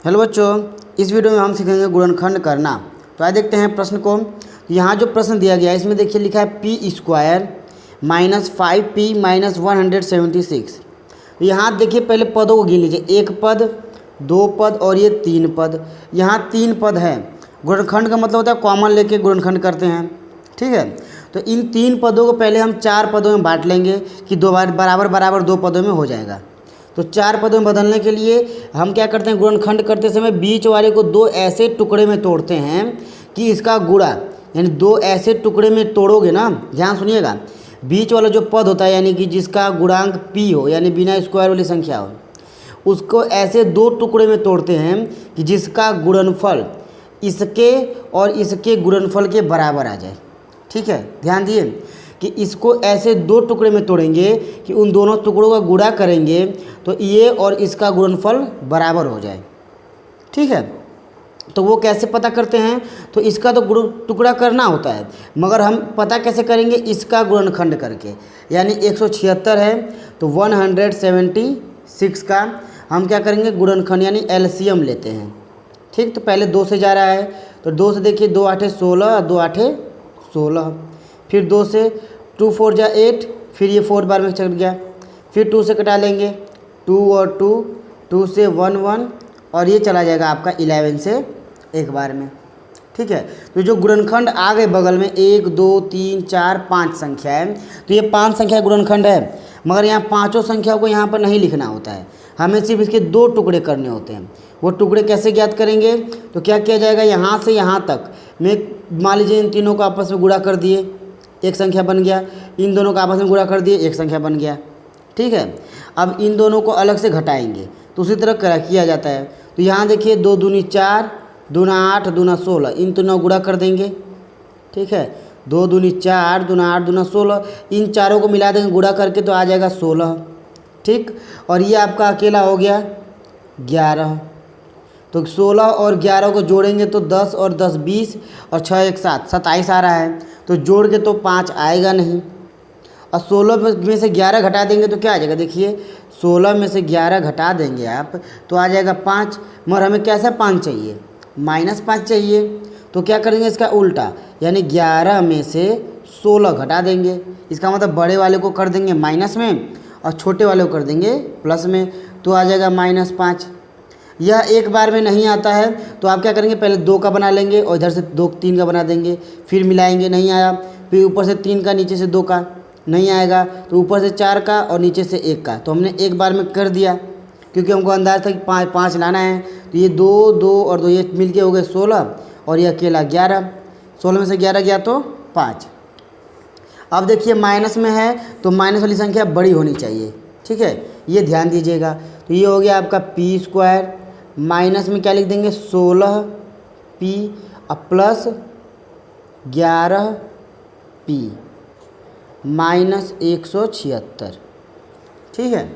Hello बच्चों, इस video में हम सीखेंगे गुणनखंड करना। तो आइए देखते हैं प्रश्न को। यहाँ जो प्रश्न दिया गया है इसमें देखिए लिखा है p² माइनस 5p माइनस 176। यहाँ देखिए पहले पदों को गिन लीजिए, एक पद, दो पद और ये तीन पद। यहाँ तीन पद है। गुणनखंड का मतलब होता है कॉमन लेके गुणनखंड करते हैं, ठीक है। तो इन तीन पदों को पहले हम चार पदों में बांट लेंगे कि दो बार बराबर बराबर दो पदों में हो जाएगा। तो चार पदों में बदलने के लिए हम क्या करते हैं, गुणनखंड करते समय बीच वाले को दो ऐसे टुकड़े में तोड़ते हैं कि इसका गुणा, यानी दो ऐसे टुकड़े में तोड़ोगे ना, ध्यान सुनिएगा, बीच वाला जो पद होता है यानी कि जिसका गुणांक p हो, यानी बिना स्क्वायर वाली संख्या हो, उसको ऐसे दो टुकड़े में तोड़ते हैं कि जिसका गुणनफल इसके और इसके गुणनफल के बराबर आ जाए, ठीक है। ध्यान दिए कि इसको ऐसे दो टुकड़े में तोड़ेंगे कि उन दोनों टुकड़ों का गुणा करेंगे तो ये और इसका गुणनफल बराबर हो जाए, ठीक है। तो वो कैसे पता करते हैं, तो इसका तो टुकड़ा करना होता है, मगर हम पता कैसे करेंगे, इसका गुणनखंड करके। यानी 176 है तो 176 का हम क्या करेंगे, गुणनखंड यानी एलसीएम लेते हैं, ठीक। तो पहले 2 से जा रहा है तो 2 से देखिए 2 8 16, 2 8 16, फिर 2 से 2 4 जा 8, फिर ये 4 बार में चढ़ गया, फिर 2 से कटा लेंगे 2 और 2, 2 से 1 1 और ये चला जाएगा आपका 11 से एक बार में, ठीक है। तो जो गुणनखंड आ गए बगल में 1 2 3 4 5 संख्या है, तो ये 5 संख्या गुणनखंड है, मगर यहाँ पाँचों संख्या को यहाँ पर नहीं लिखना होता है, हमें सिर्फ इसके दो टुकड़े करने होते हैं। वो टुकड़े कैसे ज्ञात करेंगे, तो क्या किया जाएगा, यहाँ से यहाँ तक में मान लीजिए इन तीनों को आपस में गुणा कर दिए, एक संख्या बन गया, इन दोनों को आपस में गुणा कर दिए, एक संख्या बन गया, ठीक है। अब इन दोनों को अलग से घटाएंगे तो उसी तरह किया जाता है। तो यहाँ देखिए 2 दूनी 4, दूना 8, दूना 16, इन तीनों गुणा कर देंगे, ठीक है। 2 दूनी 4, दूना 8, दूना 16, इन चारों को मिला देंगे गुणा करके तो आ जाएगा 16, ठीक। और ये आपका अकेला हो गया 11। तो 16 और 11 को जोड़ेंगे तो 10 और 10 20 और 6 1 7 27 आ रहा है, तो जोड़ के तो 5 आएगा नहीं। और 16 में से 11 घटा देंगे तो क्या आ जाएगा, देखिए 16 में से 11 घटा देंगे आप तो आ जाएगा 5, मगर हमें कैसा 5 चाहिए, -5 चाहिए। तो क्या करेंगे, इसका उल्टा, यानी 11 में से 16 घटा देंगे, इसका मतलब बड़े वाले को कर देंगे माइनस में और छोटे वाले को कर देंगे प्लस में, तो आ जाएगा -5। यह एक बार में नहीं आता है तो आप क्या करेंगे, पहले 2 का बना लेंगे और इधर से 2 3 का बना देंगे, फिर मिलाएंगे, नहीं आया, फिर ऊपर से 3 का नीचे से 2 का, नहीं आएगा तो ऊपर से 4 का और नीचे से 1 का। तो हमने एक बार में कर दिया क्योंकि हमको अंदाज़ था कि 5 लाना है। तो ये 2 2 और 2 ये मिल के हो गए 16 और ये अकेला 11, 16 में से 11 गया तो 5। अब देखिए माइनस में है तो माइनस वाली संख्या बड़ी होनी चाहिए, ठीक है, ये ध्यान दीजिएगा। तो ये हो गया आपका p², माइनस में क्या लिख देंगे 16p और प्लस 11p -176, ठीक है।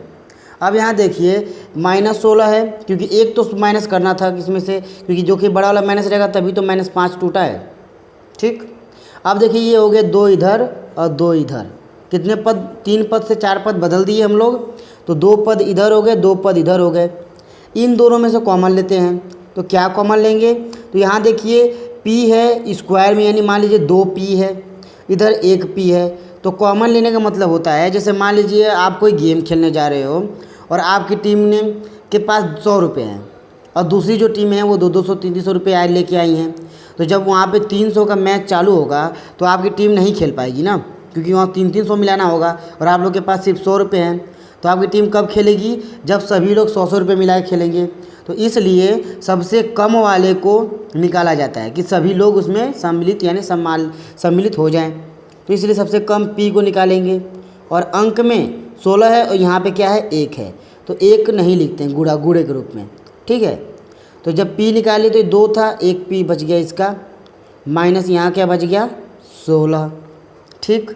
अब यहाँ देखिए -16 है क्योंकि एक तो माइनस करना था इसमें से, क्योंकि जो कि बड़ा वाला माइनस रहेगा तभी तो -5 टूटा है, ठीक। अब देखिए ये हो गए 2 इधर और 2 इधर, कितने पद, 3 पद से 4 पद बदल दिए हम लोग, तो 2 पद इधर हो गए, 2 पद इधर हो गए। इन दोनों में से कॉमन लेते हैं, तो क्या कॉमन लेंगे, तो यहाँ देखिए p है स्क्वायर में, यानी मान लीजिए 2p है, इधर 1p है। तो कॉमन लेने का मतलब होता है, जैसे मान लीजिए आप कोई गेम खेलने जा रहे हो और आपकी टीम ने के पास 100 रुपये हैं और दूसरी जो टीम है वो 200 300 रुपये आए लेके आई हैं। तो जब वहाँ पे 300 का मैच चालू होगा तो आपकी टीम नहीं खेल पाएगी ना, क्योंकि वहाँ 300 मिलाना होगा और आप लोग के पास सिर्फ 100 रुपये हैं। तो आपकी टीम कब खेलेगी, जब सभी लोग 100 रुपये मिला के खेलेंगे। तो इसलिए सबसे कम वाले को निकाला जाता है कि सभी लोग उसमें सम्मिलित यानी सम्मिलित हो जाएँ। तो इसलिए सबसे कम p को निकालेंगे और अंक में 16 है और यहाँ पे क्या है 1 है, तो 1 नहीं लिखते हैं गुणे के रूप में, ठीक है। तो जब p निकाले तो 2 था, 1 p बच गया इसका, माइनस यहाँ क्या बच गया 16, ठीक।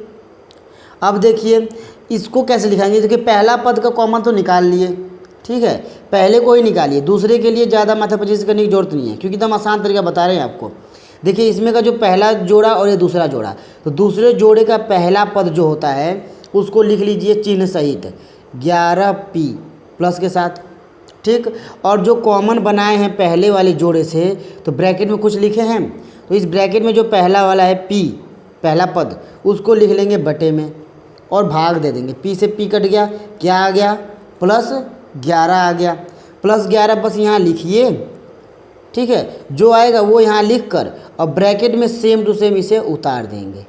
अब देखिए इसको कैसे लिखाएंगे, देखिए पहला पद का कॉमन तो निकाल लिए, ठीक है, पहले को ही निकालिए, दूसरे के लिए ज़्यादा माथापच्ची करने की जरूरत नहीं है क्योंकि एकदम आसान तरीका बता रहे हैं आपको। देखिए इसमें का जो पहला जोड़ा और ये दूसरा जोड़ा, तो दूसरे जोड़े का पहला पद जो होता है उसको लिख लीजिए चिन्ह सहित 11p प्लस के साथ, ठीक। और जो कॉमन बनाए हैं पहले वाले जोड़े से, तो ब्रैकेट में कुछ लिखे हैं, तो इस ब्रैकेट में जो पहला वाला है p, पहला पद, उसको लिख लेंगे बटे में और भाग दे देंगे। p से p कट गया, क्या आ गया, +11 आ गया। +11 बस यहाँ लिखिए, ठीक है, जो आएगा वो यहाँ लिख कर और ब्रैकेट में सेम टू सेम इसे उतार देंगे,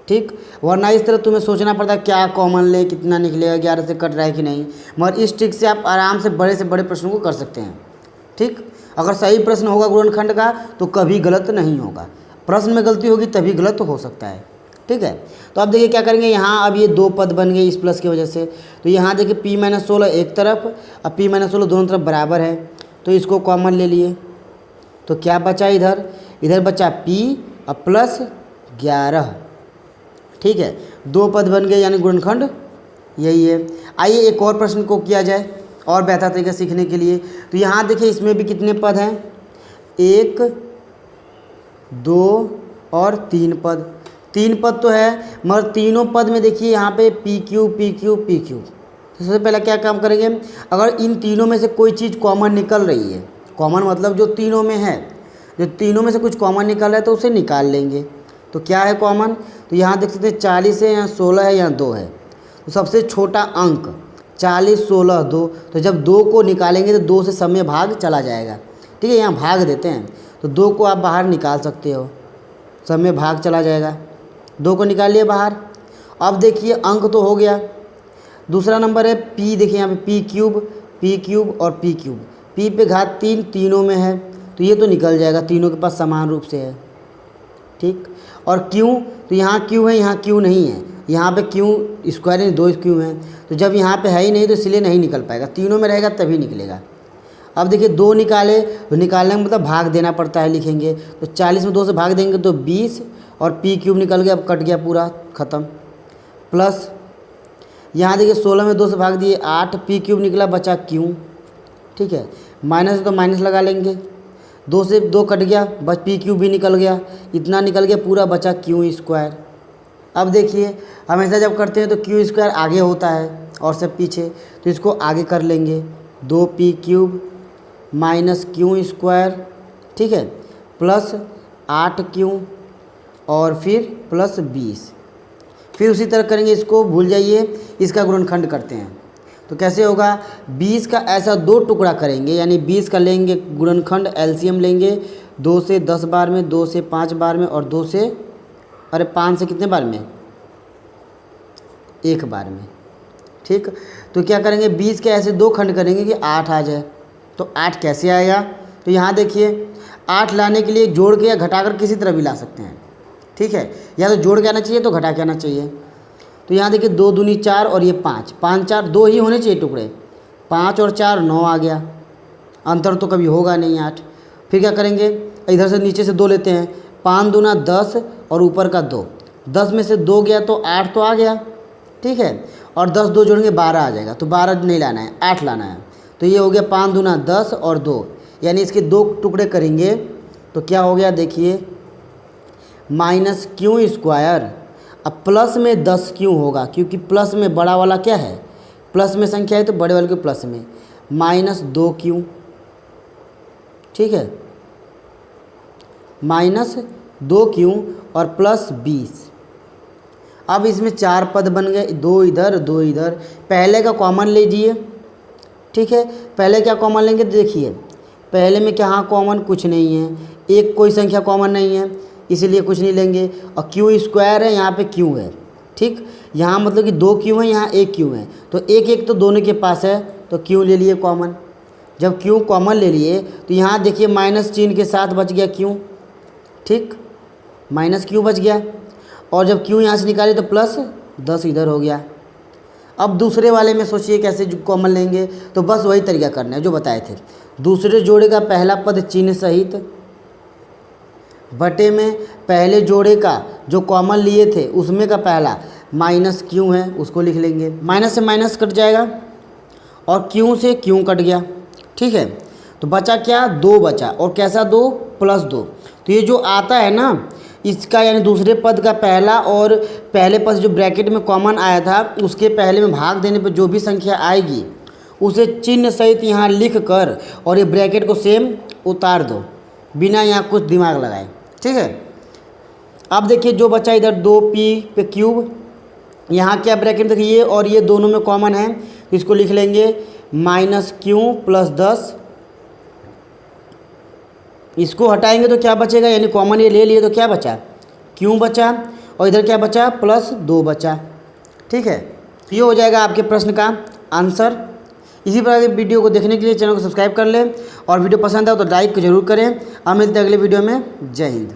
ठीक। वरना इस तरह तुम्हें सोचना पड़ता है क्या कॉमन ले, कितना निकलेगा, 11 से कट रहा है कि नहीं। मगर इस ट्रिक से आप आराम से बड़े प्रश्नों को कर सकते हैं, ठीक। अगर सही प्रश्न होगा गुणनखंड का तो कभी गलत नहीं होगा, प्रश्न में गलती होगी तभी गलत हो सकता है, ठीक है। तो अब देखिए क्या करेंगे, यहाँ अब ये 2 पद बन गए इस प्लस की वजह से, तो यहाँ देखिए p-16 एक तरफ और p-16 दोनों तरफ बराबर है, तो इसको कॉमन ले लिए, तो क्या बचा, इधर बचा p और +11, ठीक है। 2 पद बन गए यानी गुणनखंड यही है। आइए एक और प्रश्न को किया जाए और बेहतर तरीके सीखने के लिए। तो यहाँ देखिए इसमें भी कितने पद हैं, 1, 2 और 3 पद। 3 पद तो है, मगर तीनों पद में देखिए यहाँ पे PQ PQ PQ। तो सबसे पहले क्या काम करेंगे, अगर इन तीनों में से कोई चीज़ कॉमन निकल रही है, कॉमन मतलब जो तीनों में है, जो तीनों में से कुछ कॉमन निकल रहा है तो उसे निकाल लेंगे। तो क्या है कॉमन, तो यहाँ देख सकते हैं 40 है, यहाँ 16 है, यहाँ 2 है। तो सबसे छोटा अंक 40, 16, 2, तो जब 2 को निकालेंगे तो 2 से समय भाग चला जाएगा, ठीक है। यहाँ भाग देते हैं तो 2 को आप बाहर निकाल सकते हो, समय भाग चला जाएगा, 2 को निकाल लिए बाहर। अब देखिए अंक तो हो गया। दूसरा नंबर है p, देखिए यहाँ पे p क्यूब और p क्यूब, p पे घात 3 तीनों में है, तो ये तो निकल जाएगा, तीनों के पास समान रूप से है, ठीक। और q, तो यहाँ q है, यहाँ q नहीं है, यहाँ पे q स्क्वायर यानी 2 q हैं, तो जब यहाँ पे है ही नहीं तो इसलिए नहीं निकल पाएगा, तीनों में रहेगा तभी निकलेगा। अब देखिए 2 निकाले, तो निकालने का मतलब भाग देना पड़ता है, लिखेंगे तो 40 में 2 से भाग देंगे तो 20 और p क्यूब निकल गया, अब कट गया पूरा ख़त्म। प्लस यहाँ देखिए 16 में 2 से भाग दिए 8, p क्यूब निकला, बचा q, ठीक है। माइनस तो माइनस लगा लेंगे, 2 से 2 कट गया, बस p क्यूब भी निकल गया, इतना निकल गया पूरा, बचा q स्क्वायर। अब देखिए हमेशा जब करते हैं तो q स्क्वायर आगे होता है और सब पीछे, तो इसको आगे कर लेंगे, 2p cube minus q square, ठीक है, प्लस 8q और फिर प्लस 20। फिर उसी तरह करेंगे, इसको भूल जाइए, इसका गुणनखंड करते हैं। तो कैसे होगा, 20 का ऐसा 2 टुकड़ा करेंगे, यानी 20 का लेंगे गुणनखंड, एलसीएम लेंगे, 2 से 10 बार में, 2 से 5 बार में और 2 से 5 से कितने बार में, 1 बार में, ठीक। तो क्या करेंगे, 20 के ऐसे 2 खंड करेंगे कि 8 आ जाए। तो 8 कैसे आएगा, तो यहाँ देखिए 8 लाने के लिए जोड़ के या घटाकर किसी तरह भी ला सकते हैं, ठीक है, या तो जोड़ के आना चाहिए तो घटा के आना चाहिए। तो यहाँ देखिए 2 दूनी 4 और ये 5, 5 4 2 ही होने चाहिए टुकड़े, 5 और 4 9 आ गया, अंतर तो कभी होगा नहीं 8। फिर क्या करेंगे, इधर से नीचे से 2 लेते हैं, 5 दूना 10 और ऊपर का 2, 10 में से 2 गया तो 8 तो आ गया, ठीक है, और 10 2 जोड़ेंगे 12 आ जाएगा, तो 12 नहीं लाना है, 8 लाना है। तो ये हो गया 5 दूना 10 और 2, यानी इसके 2 टुकड़े करेंगे तो क्या हो गया, देखिए माइनस q स्क्वायर। अब प्लस में 10 क्यों होगा, क्योंकि प्लस में बड़ा वाला क्या है, प्लस में संख्या है तो बड़े वाले के प्लस में, माइनस 2q, ठीक है, माइनस 2q और प्लस 20। अब इसमें 4 पद बन गए, 2 इधर 2 इधर। पहले का कॉमन लीजिए, ठीक है, पहले क्या कॉमन लेंगे, देखिए पहले में क्या, हाँ कॉमन कुछ नहीं है, एक कोई संख्या कॉमन नहीं है इसलिए कुछ नहीं लेंगे, और q स्क्वायर है, यहाँ पे q है, ठीक, यहाँ मतलब कि 2 q है, यहाँ 1 q है, तो 1 1 तो दोनों के पास है, तो q ले लिए कॉमन। जब q कॉमन ले लिए तो यहाँ देखिए माइनस चिन्ह के साथ बच गया q, ठीक, माइनस q बच गया, और जब q यहाँ से निकाले तो प्लस 10 इधर हो गया। अब दूसरे वाले में सोचिए कैसे कॉमन लेंगे, तो बस वही तरीका करना है जो बताए थे, दूसरे जोड़े का पहला पद चिन्ह सहित बटे में पहले जोड़े का जो कॉमन लिए थे उसमें का पहला माइनस q है उसको लिख लेंगे, माइनस से माइनस कट जाएगा और q से q कट गया, ठीक है। तो बचा क्या, 2 बचा, और कैसा 2, प्लस 2। तो ये जो आता है ना इसका, यानी दूसरे पद का पहला और पहले पद जो ब्रैकेट में कॉमन आया था उसके पहले में भाग देने पर जो भी संख्या आएगी उसे चिन्ह सहित यहाँ लिख कर और ये ब्रैकेट को सेम उतार दो बिना यहाँ कुछ दिमाग लगाए। ठीक है, अब देखिए जो बचा इधर 2p पे क्यूब, यहाँ क्या ब्रैकेट देखिए ये और ये दोनों में कॉमन है, तो इसको लिख लेंगे -q + 10। इसको हटाएंगे तो क्या बचेगा, यानी कॉमन ये ले लिए तो क्या बचा, q बचा और इधर क्या बचा +2 बचा। ठीक है, ये हो जाएगा आपके प्रश्न का आंसर। इसी प्रकार के वीडियो को देखने के लिए चैनल को सब्सक्राइब कर लें और वीडियो पसंद आए तो लाइक जरूर करें। अब मिलते हैं अगले वीडियो में। जय हिंद।